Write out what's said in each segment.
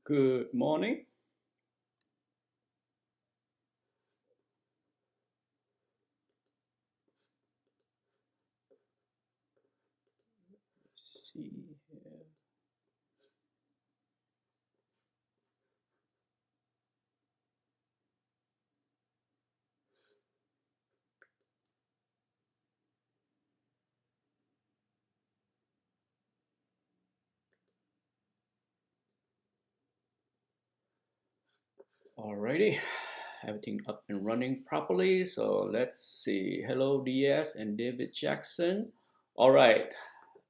Good morning. Let's see here. Alrighty, everything up and running properly. So let's see. Hello, DS and David Jackson. All right,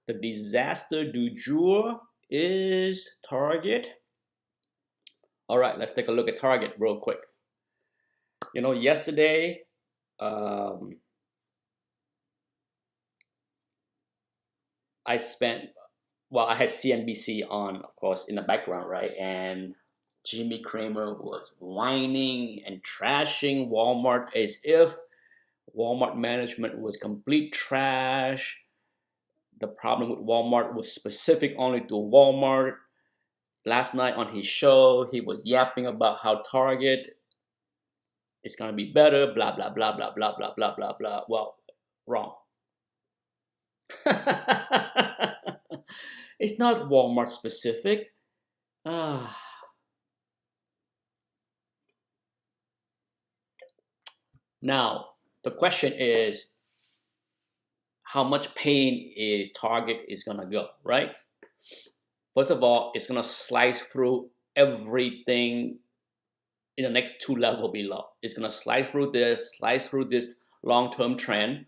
the disaster du jour is Target. All right, let's take a look at Target real quick. Yesterday, um, I spent I had CNBC on, of course, in the background, right? And Jimmy Cramer was whining and trashing Walmart as if Walmart management was complete trash. The problem with Walmart was specific only to Walmart. Last night on his show, he was yapping about how Target is going to be better, blah, blah, blah, blah, blah, blah, blah, blah, blah. Well, wrong. It's not Walmart specific. Ah. Now, the question is how much pain is Target is gonna go, right? First of all, it's gonna slice through everything in the next two level below. It's gonna slice through this long-term trend.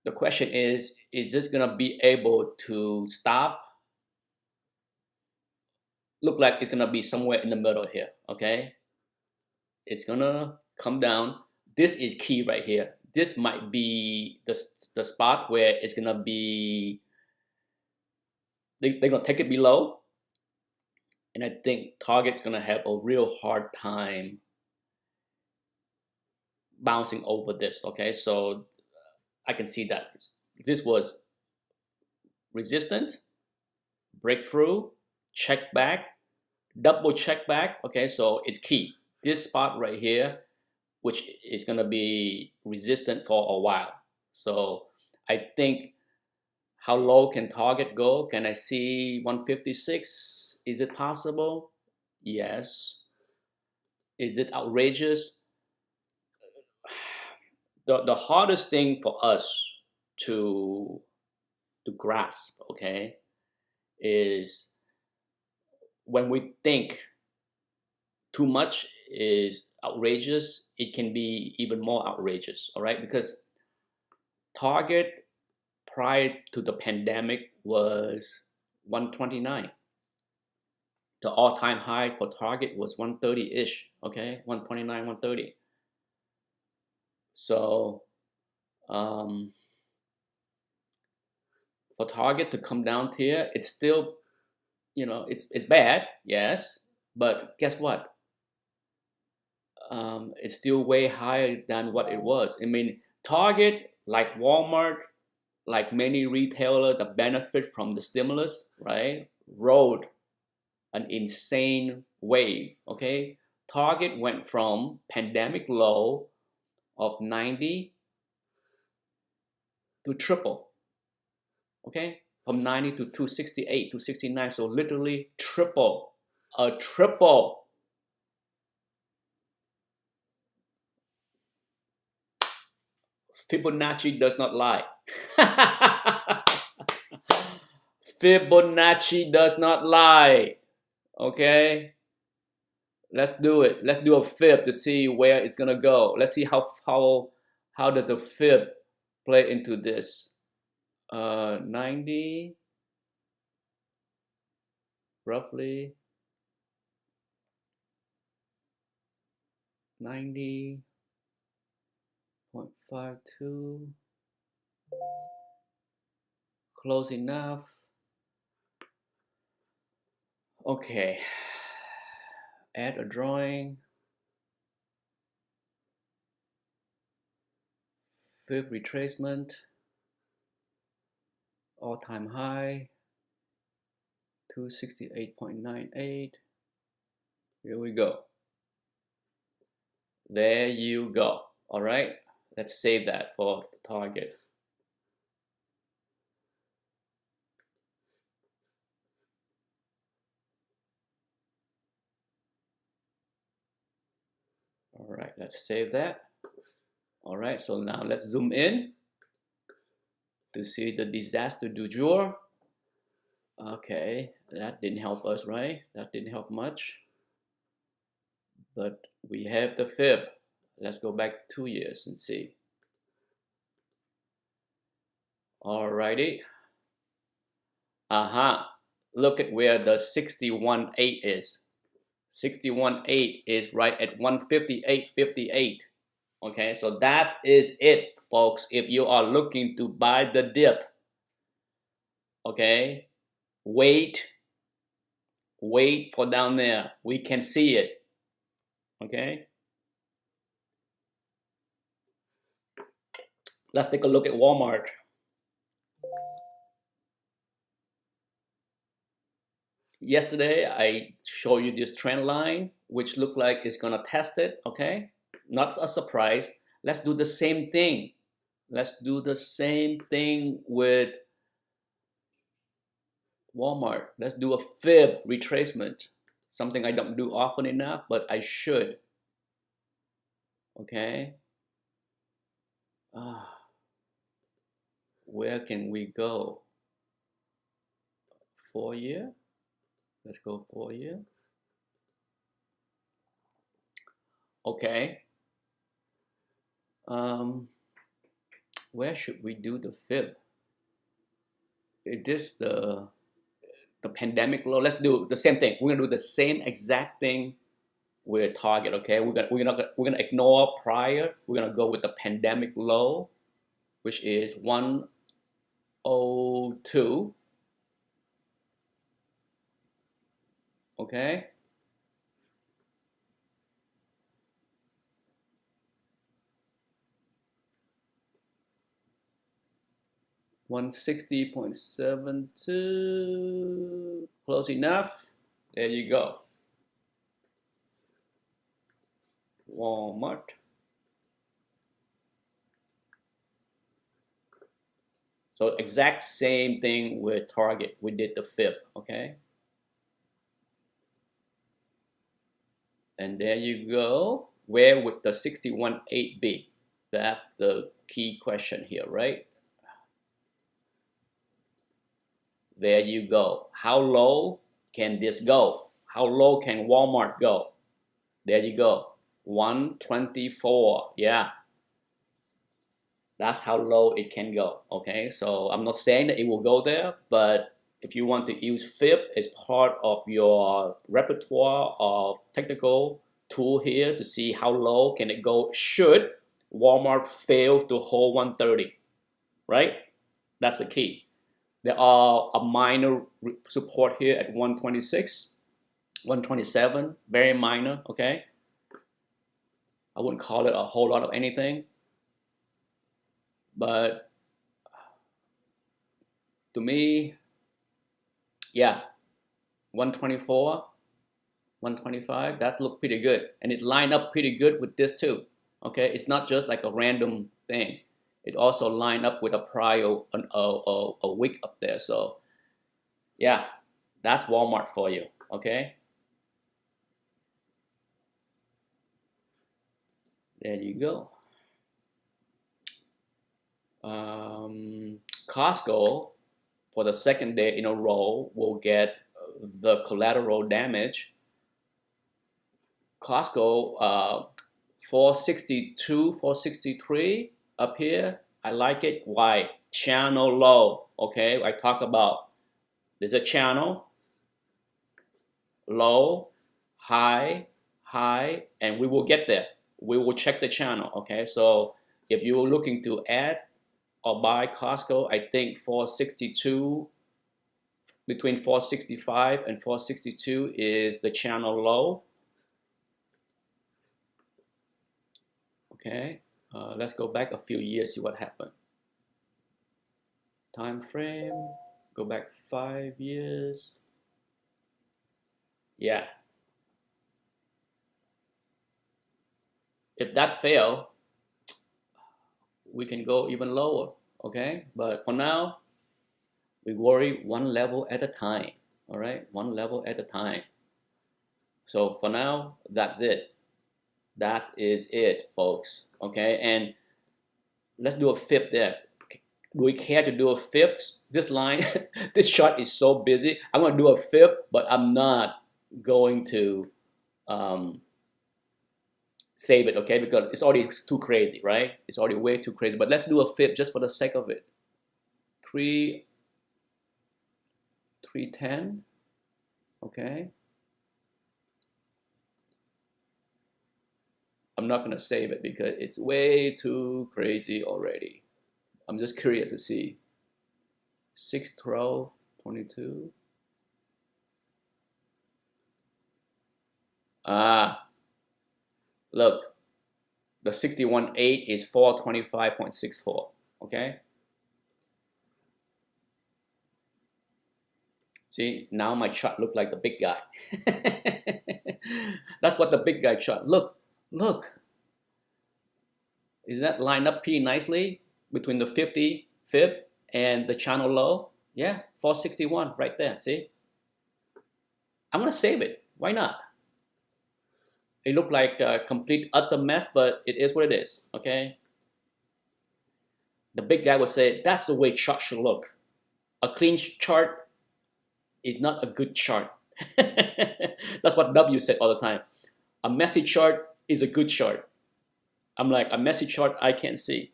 The question is this gonna be able to stop? Look like it's gonna be somewhere in the middle here, okay? It's gonna come down. This is key right here. This might be the spot where it's gonna be, they're gonna take it below, and I think Target's gonna have a real hard time bouncing over this. Okay, so I can see that this was resistant, breakthrough, check back, double check back. Okay, so it's key. This spot right here, which is gonna be resistant for a while. So I think, how low can Target go? Can I see 156? Is it possible? Yes. Is it outrageous? The hardest thing for us to grasp, okay, is when we think too much is outrageous, it can be even more outrageous, all right? Because Target prior to the pandemic was 129. The all-time high for Target was 130-ish, okay? 129, 130. So for Target to come down to here, it's still, it's bad, yes, but guess what? It's still way higher than what it was. I mean, Target, like Walmart, like many retailers that benefit from the stimulus, right, rode an insane wave, okay? Target went from pandemic low of 90 to triple, okay? From 90 to 268 to 69, so literally triple, a triple. Fibonacci does not lie. Fibonacci does not lie, okay? Let's do it. Let's do a fib to see where it's gonna go. Let's see how does a fib play into this. 90 roughly 90.52, close enough. Okay, add a drawing. Fib retracement, all-time high 268.98. Here we go. There you go. All right, let's save that for the target. All right, let's save that. All right, so now let's zoom in to see the disaster du jour. Okay, that didn't help us, right? That didn't help much. But we have the fib. Let's go back 2 years and see. Alrighty. Look at where the 61.8 is. 61.8 is right at 158.58. Okay, so that is it, folks. If you are looking to buy the dip, okay, wait for down there. We can see it. Okay, let's take a look at Walmart. Yesterday I showed you this trend line which looked like it's gonna test it. Okay, not a surprise. Let's do the same thing. Let's do the same thing with Walmart. Let's do a fib retracement, something I don't do often enough, but I should. Okay, where can we go? 4 year. Let's go 4 year. Okay, where should we do the fib? Is this the pandemic low? Let's do the same thing. We're gonna do the same exact thing with target. Okay, we're gonna ignore prior. We're gonna go with the pandemic low, which is 102. Okay, $160.72. Close enough. There you go. Walmart. So exact same thing with Target. We did the fib. Okay, and there you go. Where would the 61.8 be? That's the key question here, right? There you go. How low can this go? How low can Walmart go? There you go. 124. Yeah, that's how low it can go. Okay, so I'm not saying that it will go there, but if you want to use fib as part of your repertoire of technical tool here to see how low can it go should Walmart fail to hold 130, right? That's the key. There are a minor support here at 126, 127, very minor. Okay, I wouldn't call it a whole lot of anything, but to me, yeah, 124, 125, that looked pretty good, and it lined up pretty good with this too. Okay, it's not just like a random thing. It also lined up with a prior a week up there. So yeah, that's Walmart for you. Okay, there you go. Costco, for the second day in a row, will get the collateral damage. Costco, 462, 463 up here. I like it. Why? Channel low. Okay, I talk about there's a channel, low, high, high, and we will get there. We will check the channel. Okay, so if you're looking to add or buy Costco, I think 462, between 465 and 462 is the channel low. Okay, let's go back a few years, see what happened. Time frame, go back 5 years. Yeah. If that fail, we can go even lower. Okay. But for now, we worry one level at a time. All right. One level at a time. So for now, that's it. That is it, folks. Okay. And let's do a fib there. Do we care to do a fib? This line, this chart is so busy. I'm going to do a fib, but I'm not going to save it, okay? Because it's already too crazy, right? It's already way too crazy. But let's do a fib just for the sake of it. 310, okay? I'm not going to save it because it's way too crazy already. I'm just curious to see. 612, 22. Ah, look, the 61.8 is 425.64, okay? See, now my chart look like the big guy. That's what the big guy chart. Look, look. Is that lined up pretty nicely between the 50 fib and the channel low? Yeah, 461 right there, see? I'm gonna save it, why not? It looked like a complete utter mess, but it is what it is, okay? The big guy would say, that's the way chart should look. A clean chart is not a good chart. That's what W said all the time. A messy chart is a good chart. I'm like, a messy chart I can't see.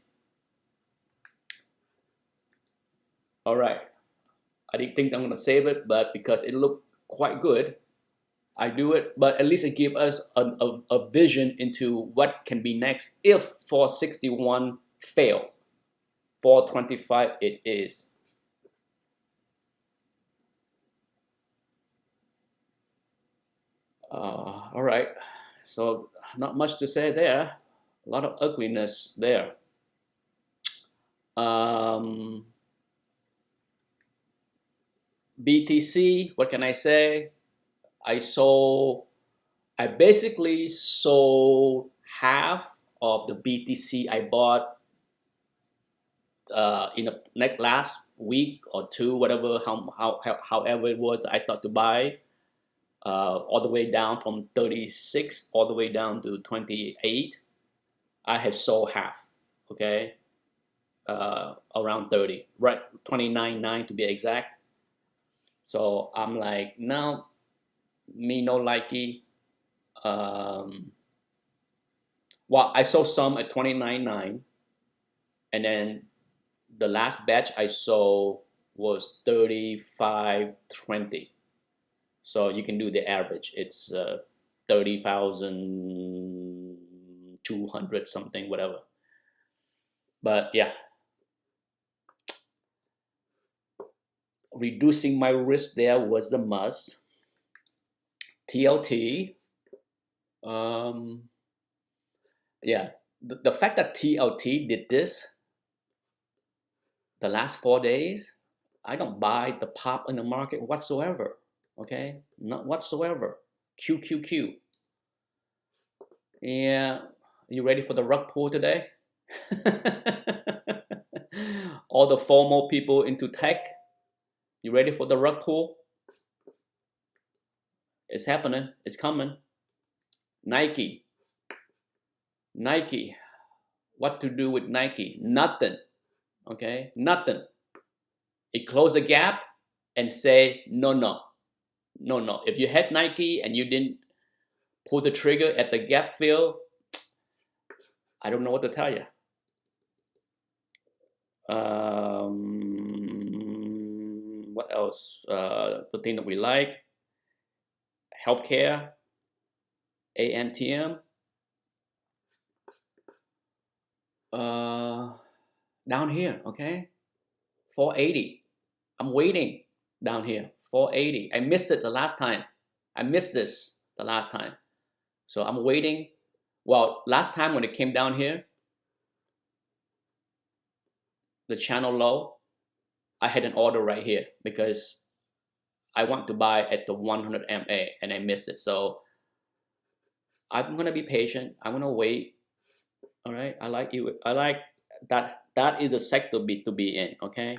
All right. I didn't think I'm going to save it, but because it looked quite good, I do it. But at least it gives us a vision into what can be next if 461 fail. 425 it is. All right. So not much to say there. A lot of ugliness there. BTC, what can I say? I basically sold half of the BTC I bought in the last week or two, whatever, however it was. I started to buy all the way down from 36 all the way down to 28. I had sold half, okay, around 30, right, 29.9 to be exact. So I'm like, no, me no likey. Well, I sold some at 29.9, and then the last batch I sold was 35.20. So you can do the average. It's 30,200 something, whatever. But yeah, reducing my risk there was the must. TLT. Yeah, the fact that TLT did this the last 4 days, I don't buy the pop in the market whatsoever. Okay, not whatsoever. QQQ. Yeah, you ready for the rug pull today? All the FOMO people into tech, you ready for the rug pull? It's happening. It's coming. Nike. Nike. What to do with Nike? Nothing. Okay, nothing. It close the gap and say no, no, no, no. If you had Nike and you didn't pull the trigger at the gap fill, I don't know what to tell you. What else? The thing that we like, healthcare, ANTM. Down here, okay, 480. I'm waiting down here, 480. I missed it the last time. I missed this the last time. So I'm waiting. Well, last time when it came down here, the channel low, I had an order right here because I want to buy at the 100 MA and I missed it. So I'm gonna be patient. I'm gonna wait. All right. I like you. I like that. That is the sector to be in. Okay.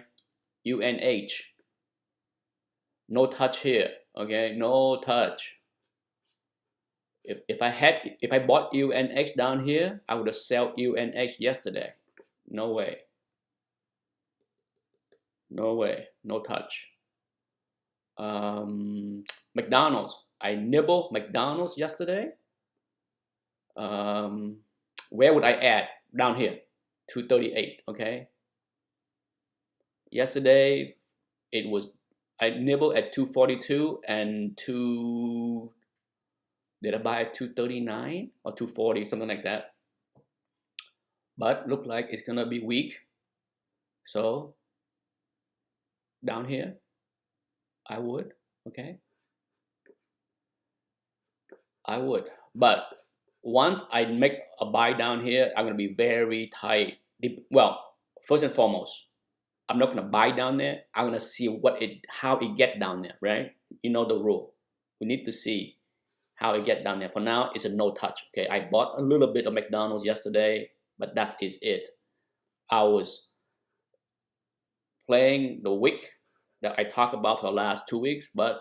UNH. No touch here. Okay. No touch. If I bought UNH down here, I would have sold UNH yesterday. No way. No way. No touch. McDonald's. I nibbled McDonald's yesterday. Where would I add? Down here, 238. Okay. Yesterday, it was I nibbled at 242 and did I buy at 239 or 240, something like that. But look like it's gonna be weak. So down here, I would. Okay. I would. But once I make a buy down here, I'm gonna be very tight. Well, first and foremost, I'm not gonna buy down there. I'm gonna see how it get down there, right? You know the rule. We need to see how it get down there. For now, it's a no touch. Okay, I bought a little bit of McDonald's yesterday, but that is it. I was playing the wick that I talked about for the last 2 weeks, but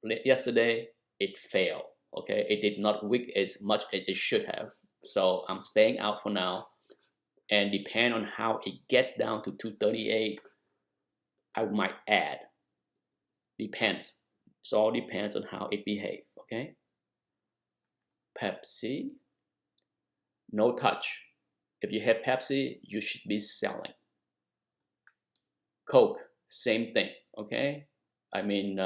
yesterday it failed. Okay, it did not wick as much as it should have. So I'm staying out for now, and depend on how it get down to 238, I might add. Depends. It all depends on how it behaves. Okay. Pepsi, no touch. If you have Pepsi, you should be selling. Coke, same thing. Okay. I mean,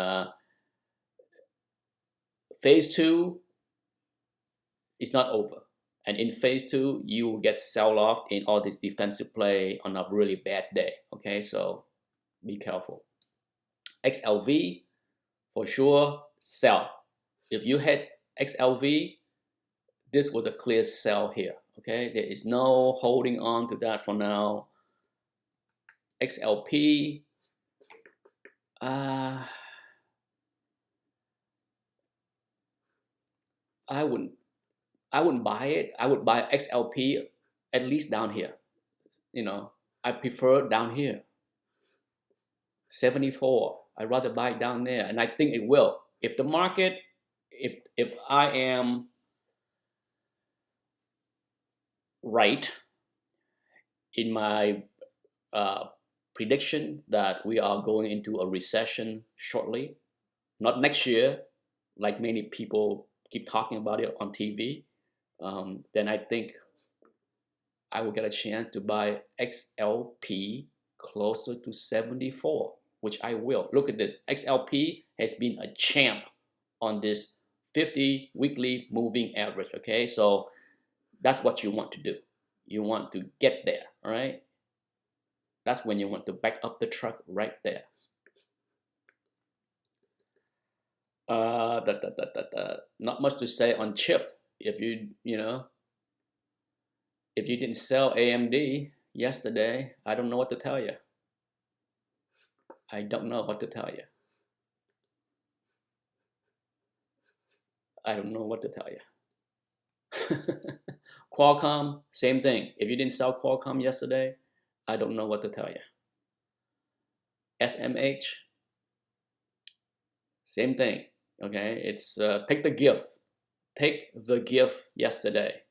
phase 2 is not over. And in phase 2, you will get sell off in all this defensive play on a really bad day. Okay, so be careful. XLV, for sure, sell. If you had XLV, this was a clear sell here. Okay, there is no holding on to that for now. XLP, I wouldn't buy it. I would buy XLP at least down here. You know, I prefer down here. 74. I'd rather buy it down there, and I think it will. If the market, if I am right in my prediction that we are going into a recession shortly, not next year, like many people keep talking about it on TV, then I think I will get a chance to buy XLP closer to 74, which I will. Look at this. XLP has been a champ on this 50 weekly moving average. Okay, so that's what you want to do. You want to get there. All right, that's when you want to back up the truck right there. Not much to say on chip. If you didn't sell AMD yesterday, I don't know what to tell you. I don't know what to tell you. I don't know what to tell you. Qualcomm, same thing. If you didn't sell Qualcomm yesterday, I don't know what to tell you. SMH, same thing. Okay, it's take the gift. Take the gift yesterday.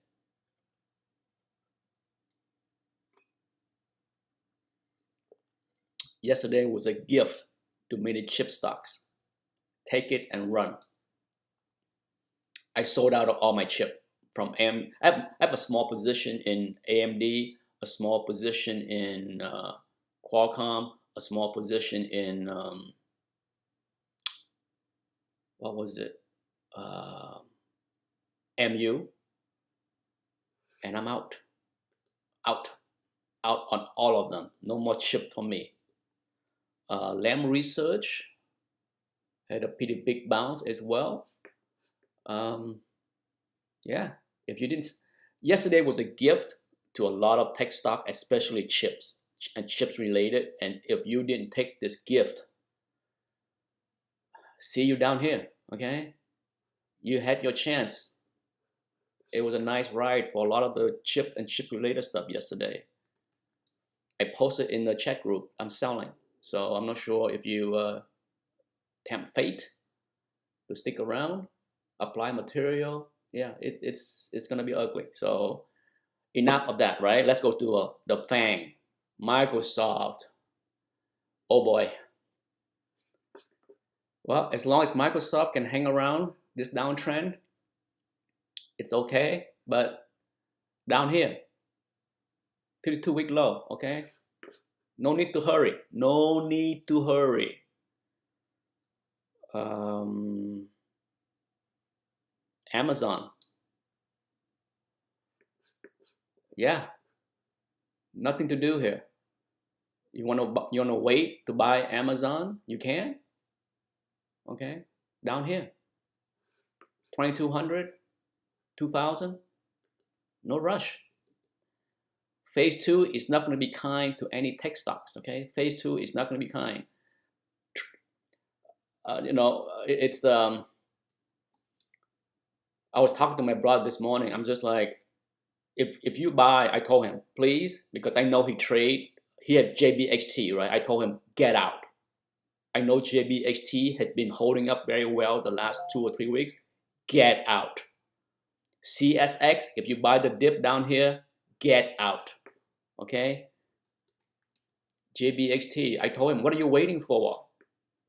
Yesterday was a gift to many chip stocks. Take it and run. I sold out of all my chip from AMD. I have a small position in AMD, a small position in Qualcomm, a small position in what was it? MU, and I'm out on all of them. No more chip for me. Lam Research had a pretty big bounce as well. Yeah, if you didn't, yesterday was a gift to a lot of tech stock, especially chips and chips related. And if you didn't take this gift, See you down here, okay? You had your chance. It was a nice ride for a lot of the chip and chip related stuff yesterday. I posted in the chat group, I'm selling. So I'm not sure if you tempt fate to stick around, apply material. Yeah, it's gonna be ugly. So enough of that, right? Let's go to the FANG, Microsoft. Oh boy. Well, as long as Microsoft can hang around this downtrend, it's okay. But down here, 52-week low, okay? No need to hurry. No need to hurry. Amazon. Yeah, nothing to do here. You wanna wait to buy Amazon? You can. Okay, down here, 2,200, 2,000. No rush. Phase 2 is not going to be kind to any tech stocks. Okay, Phase 2 is not going to be kind. It's I was talking to my brother this morning. I'm just like, if you buy, I told him, please, because I know he had JBXT, right? I told him, get out. I know JBXT has been holding up very well the last 2 or 3 weeks. Get out. CSX, if you buy the dip down here, get out. Okay? JBXT, I told him, what are you waiting for?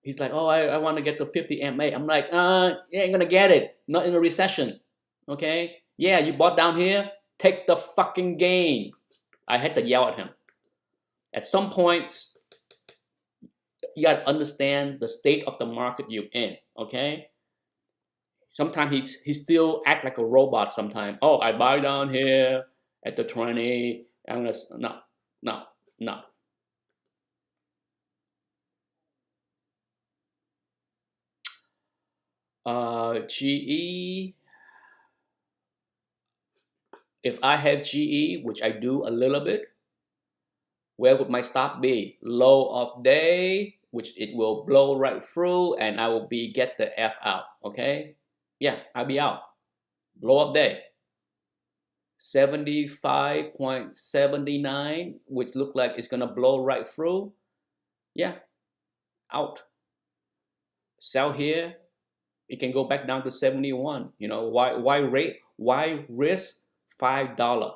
He's like, oh, I want to get to 50 MA. I'm like, you ain't gonna get it. Not in a recession. Okay? Yeah, you bought down here, take the fucking gain. I had to yell at him. At some point, you gotta understand the state of the market you're in. Okay? Sometimes he still act like a robot sometimes. Oh, I buy down here at the 20. I'm gonna, no. GE, if I have GE, which I do a little bit, where would my stop be? Low of day, which it will blow right through, and I will be get the F out, okay? Yeah, I'll be out. Low of day. 75.79, which look like it's gonna blow right through. Yeah, out. Sell here. It can go back down to 71. You know, why risk $5?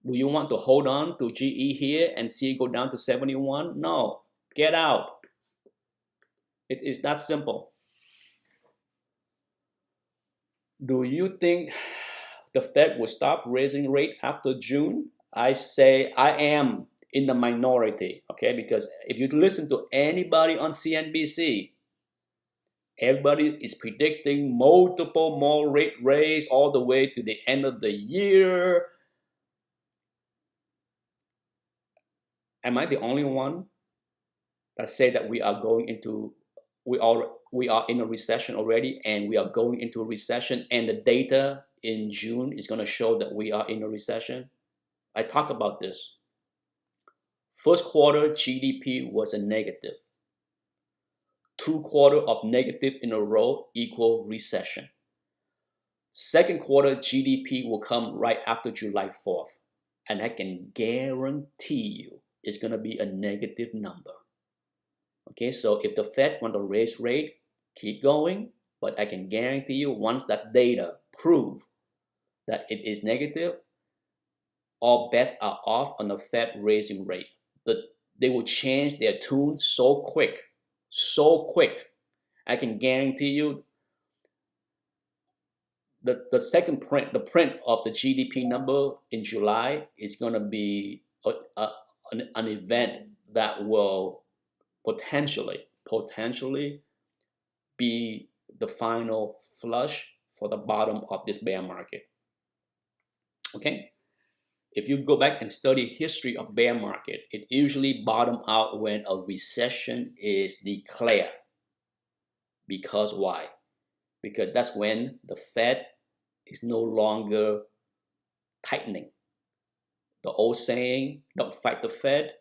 Do you want to hold on to GE here and see it go down to 71? No, get out. It is that simple. Do you think the Fed will stop raising rate after June? I say I am in the minority, okay? Because if you listen to anybody on CNBC, everybody is predicting multiple more rate raise all the way to the end of the year. Am I the only one that say that we are in a recession already, and we are going into a recession, and the data in June is going to show that we are in a recession? I talk about this. First quarter GDP was a negative. 2 quarters of negative in a row equal recession. Second quarter GDP will come right after July 4th, and I can guarantee you it's going to be a negative number. Okay, so if the Fed want to raise rate, keep going, but I can guarantee you once that data prove that it is negative, all bets are off on the Fed raising rate. But they will change their tune so quick. I can guarantee you the second print, the print of the GDP number in July is going to be an event that will potentially be the final flush for the bottom of this bear market. Okay? If you go back and study history of bear market, it usually bottom out when a recession is declared. Because why? Because that's when the Fed is no longer tightening. The old saying, don't fight the Fed,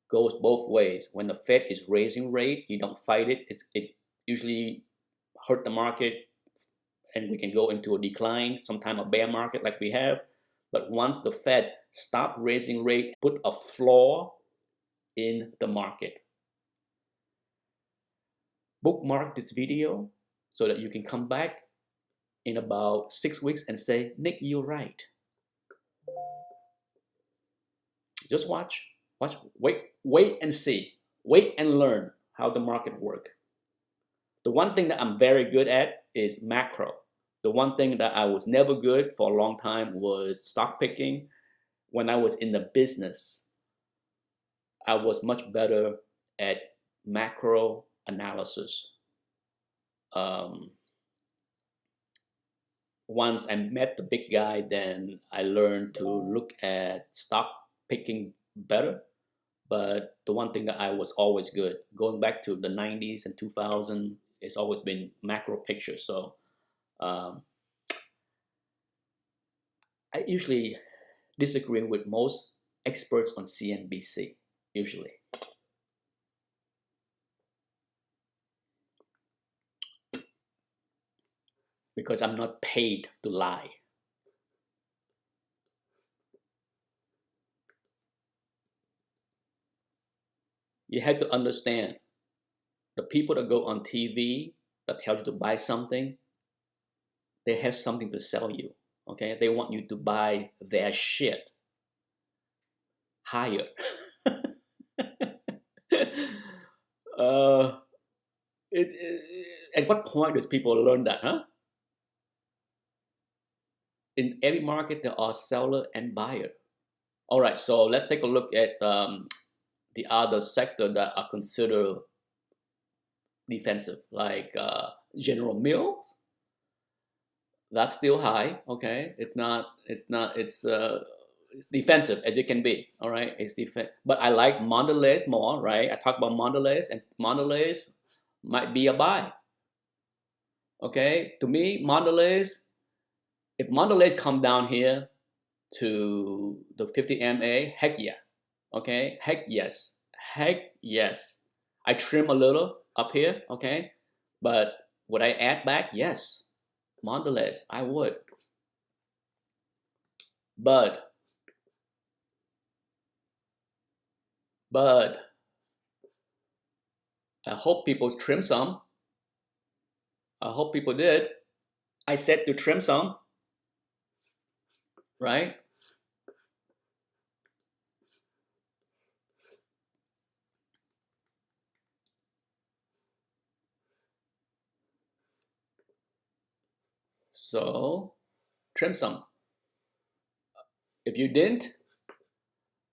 goes both ways. When the Fed is raising rate, you don't fight it. It usually hurt the market and we can go into a decline, sometime a bear market like we have. But once the Fed stop raising rate, put a floor in the market. Bookmark this video so that you can come back in about 6 weeks and say, Nick, you're right. Just watch, wait and see. Wait and learn how the market works. The one thing that I'm very good at is macro. The one thing that I was never good for a long time was stock picking. When I was in the business, I was much better at macro analysis. Once I met the big guy, then I learned to look at stock picking better. But the one thing that I was always good, going back to the 90s and 2000, it's always been macro picture. So I usually disagree with most experts on CNBC, usually. Because I'm not paid to lie. You have to understand, the people that go on TV that tell you to buy something, they have something to sell you, okay? They want you to buy their shit higher. At what point does people learn that, huh? In every market, there are seller and buyer. All right, so let's take a look at the other sector that are considered defensive, like General Mills. That's still high, okay? It's defensive as it can be, all right? It's defensive, but I like Mondelez more, right? I talk about Mondelez, and Mondelez might be a buy, okay? To me, Mondelez, if Mondelez come down here to the 50 MA, heck yeah, okay? Heck yes, heck yes. I trim a little up here, okay? But would I add back? Yes. Mondelez, I would. But I hope people trim some. I hope people did. I said to trim some, right? So trim some. If you didn't,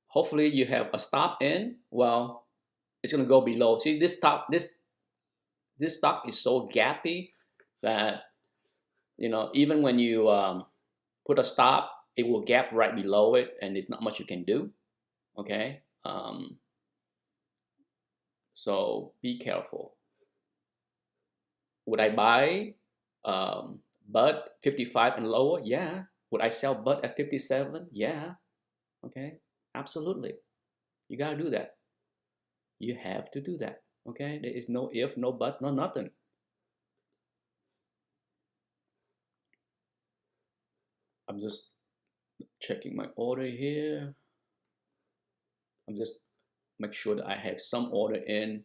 hopefully you have a stop in. Well, it's gonna go below. See, this stock is so gappy that, you know, even when you put a stop, it will gap right below it, and there's not much you can do. Okay, so be careful. Would I buy Bud 55 and lower? Yeah. Would I sell Bud at 57? Yeah. Okay, absolutely. You gotta do that. You have to do that. Okay, there is no if, no buts, no nothing. I'm just checking my order here. I'm just make sure that I have some order in.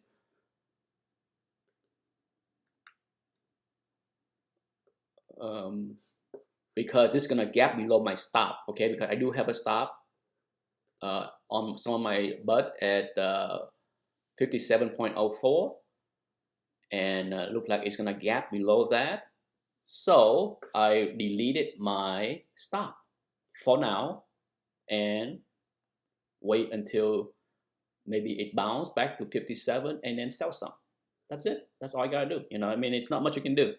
Because this is gonna gap below my stop, okay? Because I do have a stop on some of my Bud at 57.04, and look like it's gonna gap below that. So I deleted my stop for now and wait until maybe it bounces back to 57 and then sell some. That's it. That's all I gotta do. You know, I mean, it's not much you can do.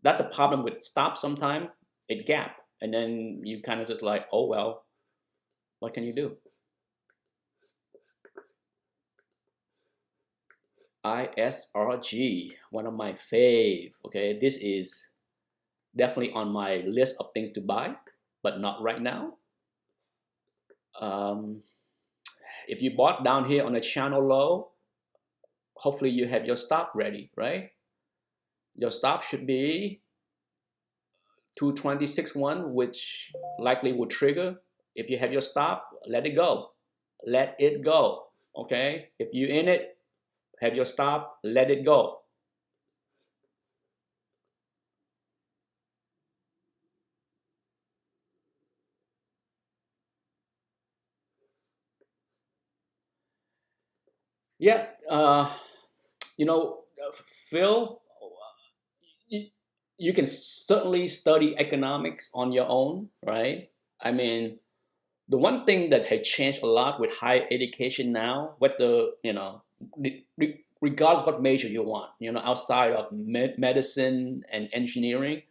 That's a problem with stop. Sometimes it gap, and then you kind of just like, oh well, what can you do? ISRG, one of my fave. Okay, this is definitely on my list of things to buy, but not right now. If you bought down here on the channel low, hopefully you have your stop ready, right? Your stop should be 226.1, which likely will trigger. If you have your stop, let it go. Let it go. Okay? If you're in it, have your stop, let it go. Yeah. You know, Phil, you, you can certainly study economics on your own, right? I mean, the one thing that has changed a lot with higher education now, whether, regardless what major you want, outside of medicine and engineering,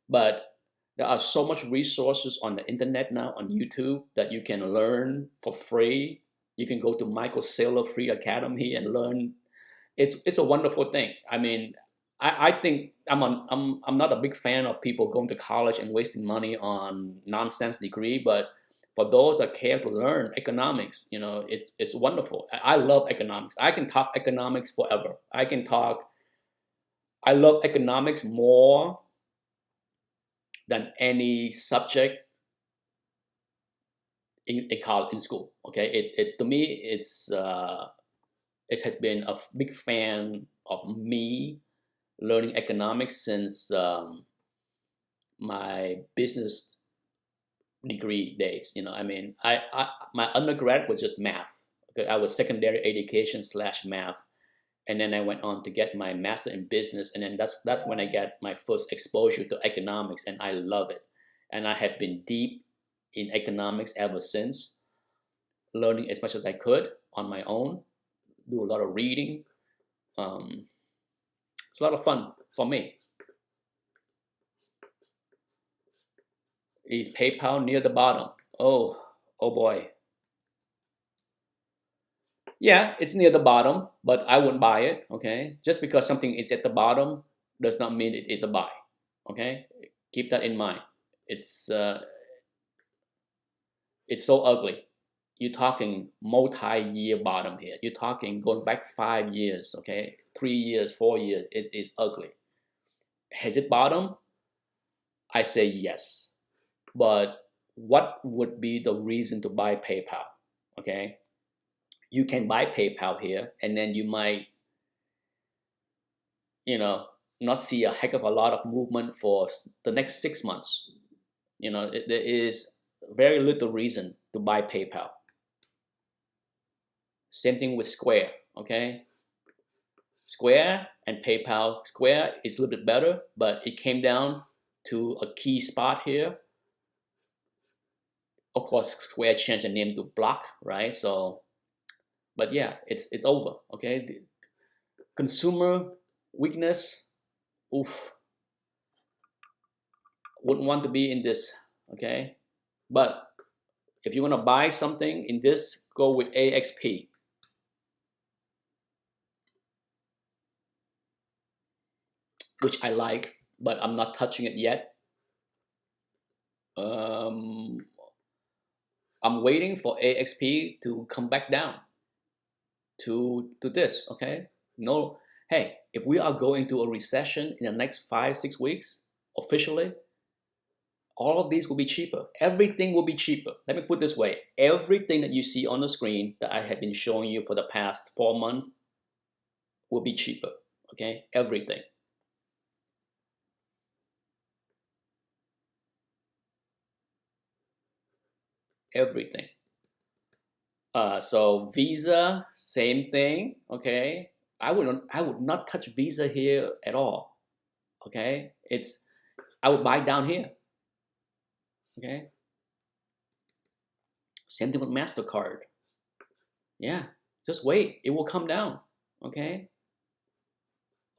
but there are so much resources on the internet now on YouTube that you can learn for free. You can go to Michael Saylor Free Academy and learn. It's a wonderful thing. I mean, I think I'm not a big fan of people going to college and wasting money on nonsense degree, but for those that care to learn economics, it's wonderful. I love economics. I can talk economics forever. I love economics more than any subject in college, in school. Okay, it's to me, it has been a big fan of me learning economics since my business degree days. I mean, my undergrad was just math. Okay, I was secondary education slash math, and then I went on to get my master in business, and then that's when I get my first exposure to economics, and I love it. And I have been deep in economics ever since, learning as much as I could on my own, do a lot of reading. Um, it's a lot of fun for me. Is PayPal near the bottom? Oh boy. Yeah, it's near the bottom, but I wouldn't buy it. Okay, just because something is at the bottom does not mean it is a buy. Okay, keep that in mind. It's uh, it's so ugly. You're talking multi-year bottom here. You're talking going back 5 years. Okay, 3 years, 4 years. It is ugly. Has it bottomed? I say yes. But what would be the reason to buy PayPal? Okay, you can buy PayPal here, and then you might, you know, not see a heck of a lot of movement for the next 6 months. There is very little reason to buy PayPal. Same thing with Square. Okay, Square and PayPal. Square is a little bit better, but it came down to a key spot here. Of course, Square changed the name to Block, right? So, but yeah, it's over. Okay, the consumer weakness. Oof, wouldn't want to be in this. Okay, but if you want to buy something in this, go with AXP. Which I like, but I'm not touching it yet. Um, I'm waiting for AXP to come back down to this. Okay, no, hey, if we are going to a recession in the next 5 6 weeks, officially, all of these will be cheaper. Everything will be cheaper. Let me put it this way: everything that you see on the screen that I have been showing you for the past 4 months will be cheaper. Okay, everything. Everything. So Visa, same thing. Okay, I would not touch Visa here at all. Okay, I would buy down here. Okay, same thing with Mastercard. Yeah, just wait, it will come down. Okay,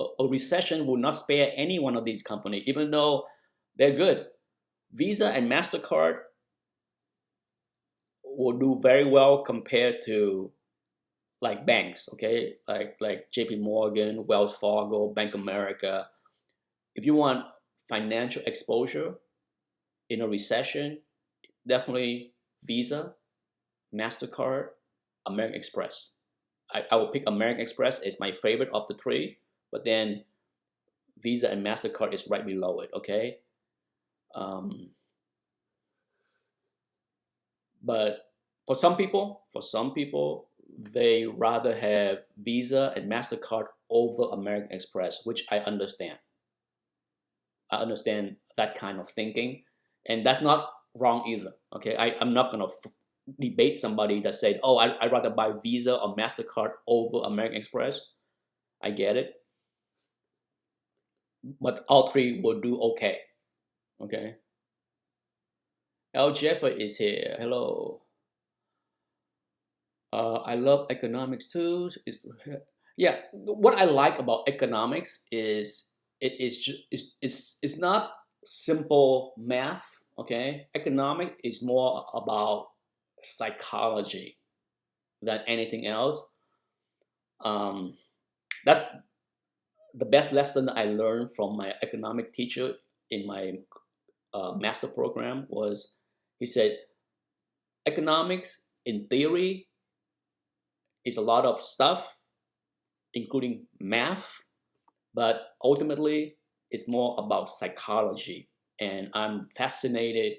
a recession will not spare any one of these companies, even though they're good. Visa and Mastercard will do very well compared to like banks. Okay, like JP Morgan, Wells Fargo, Bank of America. If you want financial exposure in a recession, definitely Visa, MasterCard, American Express. I will pick American Express as my favorite of the three, but then Visa and MasterCard is right below it, okay? Um, but for some people, they rather have Visa and MasterCard over American Express, which I understand. I understand that kind of thinking, and that's not wrong either. Okay, I'm not gonna debate somebody that said, "Oh, I'd rather buy Visa or Mastercard over American Express." I get it, but all three will do okay. Okay, L. Jeffrey is here. Hello. I love economics too. Yeah, what I like about economics is it's not simple math. Okay, economic is more about psychology than anything else. Um, that's the best lesson I learned from my economic teacher in my master program was he said economics in theory is a lot of stuff, including math, but ultimately it's more about psychology. And I'm fascinated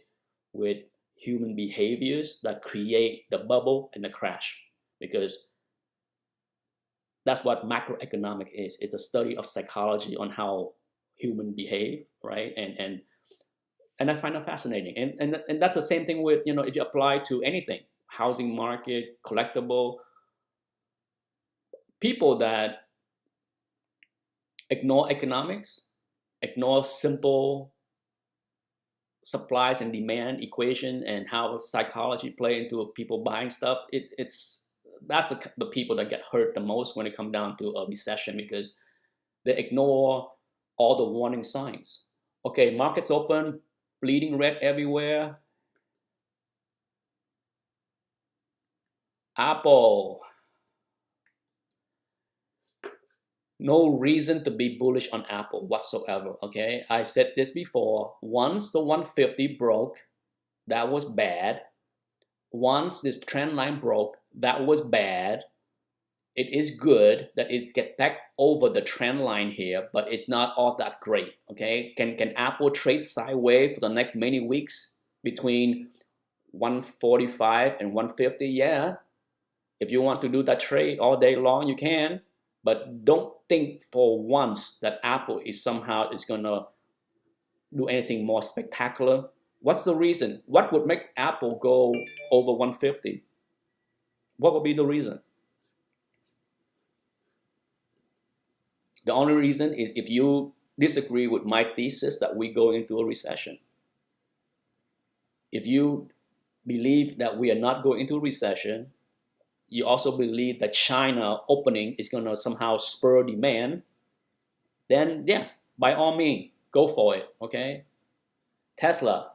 with human behaviors that create the bubble and the crash because that's what macroeconomic is. It's a study of psychology on how human behave, right? And I find that fascinating. And that's the same thing with, if you apply to anything, housing market, collectible, people that ignore economics, ignore simple supplies and demand equation and how psychology play into people buying stuff. That's the people that get hurt the most when it comes down to a recession because they ignore all the warning signs. Okay, markets open, bleeding red everywhere. Apple, no reason to be bullish on Apple whatsoever. Okay, I said this before. Once the 150 broke, that was bad. Once this trend line broke, that was bad. It is good that it get back over the trend line here, but it's not all that great. Okay, can Apple trade sideways for the next many weeks between 145 and 150? Yeah, if you want to do that trade all day long, you can. But don't think for once that Apple is somehow is gonna do anything more spectacular. What's the reason? What would make Apple go over 150? What would be the reason? The only reason is if you disagree with my thesis that we go into a recession. If you believe that we are not going into a recession, you also believe that China opening is going to somehow spur demand, then yeah, by all means, go for it, okay? Tesla,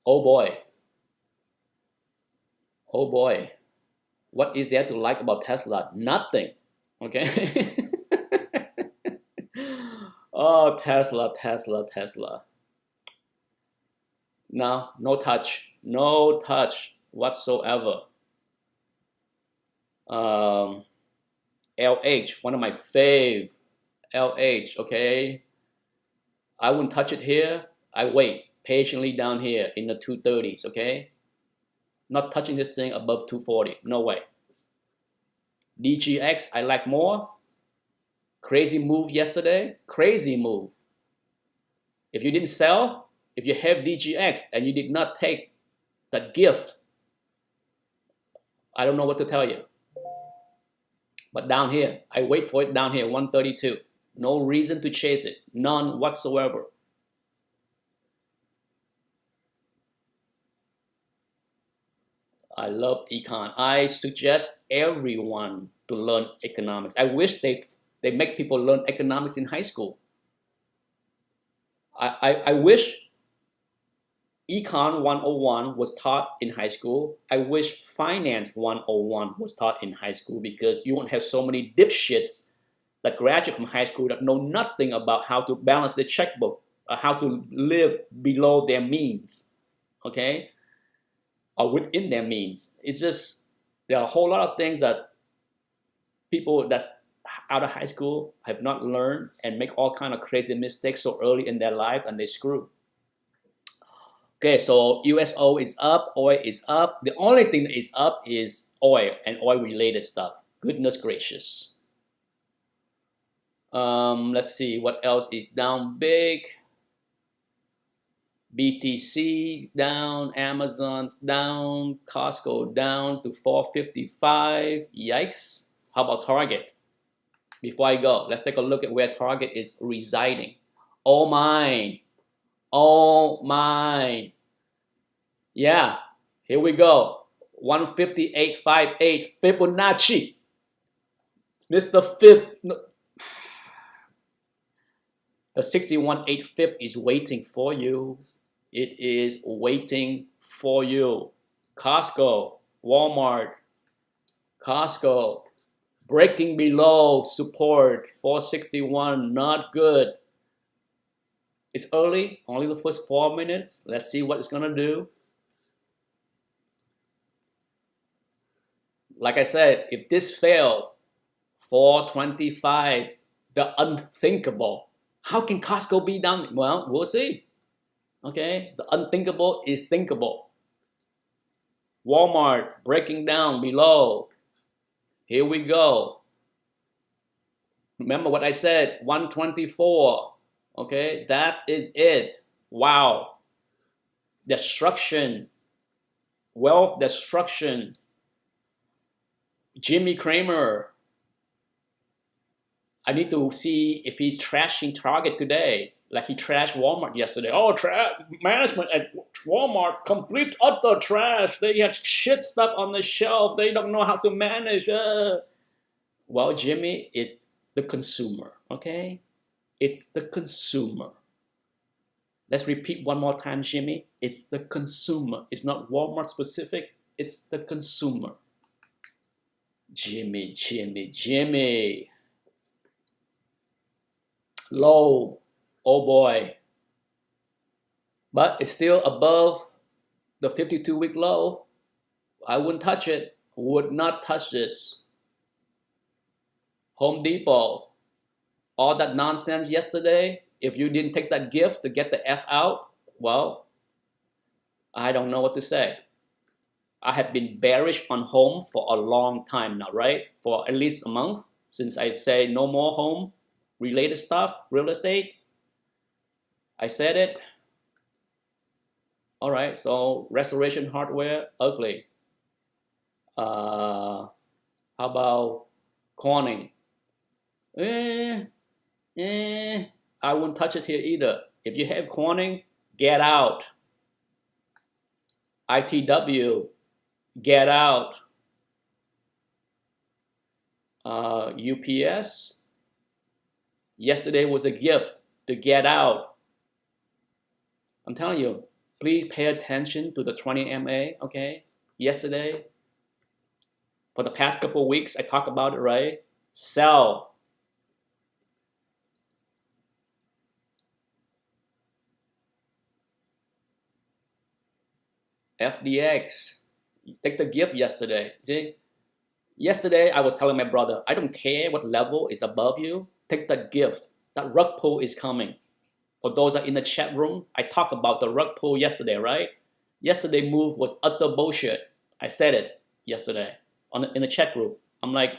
oh boy, oh boy. What is there to like about Tesla? Nothing, okay? Oh, Tesla, Tesla, Tesla. No, no touch whatsoever. LH, one of my fave, LH, okay? I wouldn't touch it here. I wait patiently down here in the 230s, okay? Not touching this thing above 240, no way. DGX, I like more. Crazy move yesterday, crazy move. If you didn't sell, if you have DGX and you did not take that gift, I don't know what to tell you. But down here, I wait for it down here, 132. No reason to chase it, none whatsoever. I love econ. I suggest everyone to learn economics. I wish they make people learn economics in high school. I wish Econ 101 was taught in high school. I wish Finance 101 was taught in high school because you won't have so many dipshits that graduate from high school that know nothing about how to balance their checkbook, or how to live below their means, okay? Or within their means. It's just, there are a whole lot of things that people that's out of high school have not learned and make all kind of crazy mistakes so early in their life, and they screw. Okay, so USO is up, oil is up. The only thing that is up is oil and oil-related stuff. Goodness gracious. Let's see what else is down big. BTC down, Amazon's down, Costco down to 455. Yikes. How about Target? Before I go, let's take a look at where Target is residing. Oh mine. Oh mine. Yeah, here we go. 158.58 Fibonacci. Mr. Fib. The 61.8 Fib is waiting for you. It is waiting for you. Costco, Walmart, Costco, breaking below support, 461, not good. It's early, only the first 4 minutes. Let's see what it's gonna do. Like I said, if this failed, 425, the unthinkable. How can Costco be down? Well, we'll see. Okay, the unthinkable is thinkable. Walmart breaking down below. Here we go. Remember what I said, 124. Okay, that is it. Wow. Destruction. Wealth destruction. Jimmy Cramer. I need to see if he's trashing Target today, like he trashed Walmart yesterday. Oh, management at Walmart, complete utter trash. They had shit stuff on the shelf. They don't know how to manage. Well, Jimmy, it's the consumer, okay? It's the consumer. Let's repeat one more time, Jimmy. It's the consumer. It's not Walmart specific. It's the consumer. Jimmy, Jimmy, Jimmy. Low. Oh boy. But it's still above the 52-week low. I wouldn't touch it. Would not touch this. Home Depot. All that nonsense yesterday. If you didn't take that gift to get the F out, well, I don't know what to say. I have been bearish on home for a long time now, right? For at least a month since I say no more home related stuff, real estate. I said it. All right, so Restoration Hardware, ugly. How about Corning? I wouldn't touch it here either. If you have Corning, get out. ITW, get out. UPS, yesterday was a gift to get out. I'm telling you, please pay attention to the 20 MA, okay? Yesterday, for the past couple of weeks, I talked about it, right? Sell. FDX, take the gift yesterday. See? Yesterday, I was telling my brother, I don't care what level is above you. Take that gift. That rug pull is coming. For those that are in the chat room, I talked about the rug pull yesterday, right? Yesterday move was utter bullshit. I said it yesterday in the chat group. I'm like,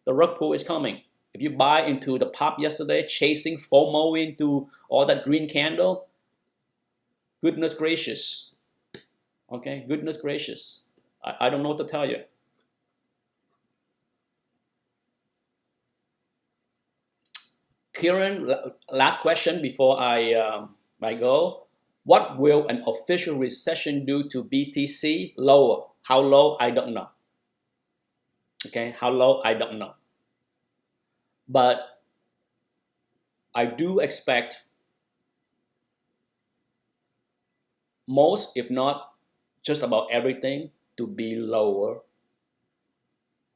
the rug pull is coming. If you buy into the pop yesterday, chasing FOMO into all that green candle, goodness gracious. Okay, goodness gracious. I don't know what to tell you. Kieran, last question before I go. What will an official recession do to BTC? Lower. How low? I don't know. Okay, how low? I don't know. But I do expect most, if not just about everything, to be lower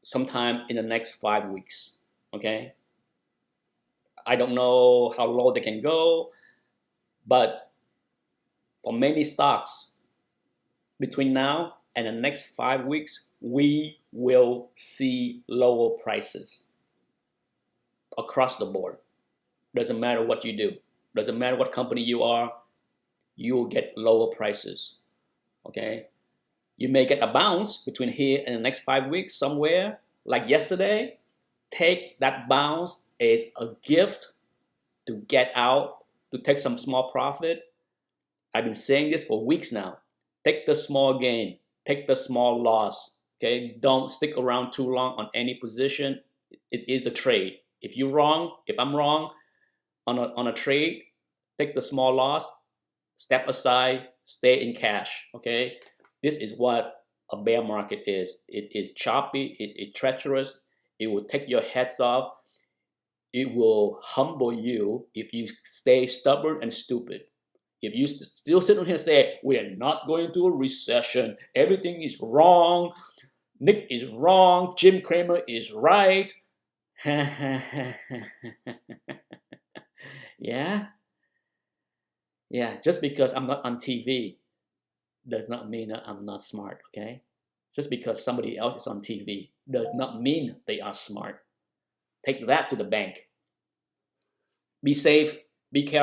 sometime in the next 5 weeks. Okay? I don't know how low they can go, but for many stocks, between now and the next 5 weeks, we will see lower prices. across the board. Doesn't matter what you do. Doesn't matter what company you are, you will get lower prices, okay? You may get a bounce between here and the next 5 weeks somewhere, like yesterday. Take that bounce as a gift to get out, to take some small profit. I've been saying this for weeks now. Take the small gain, take the small loss, okay? Don't stick around too long on any position. It is a trade. If you're wrong, if I'm wrong on a trade, take the small loss, step aside, stay in cash, okay? This is what a bear market is. It is choppy, it is treacherous, it will take your heads off, it will humble you if you stay stubborn and stupid. If you still sit on here and say, we are not going to a recession, everything is wrong, Nick is wrong, Jim Cramer is right. Yeah? Yeah, just because I'm not on TV does not mean that I'm not smart, okay? Just because somebody else is on TV does not mean they are smart. Take that to the bank. Be safe, be careful.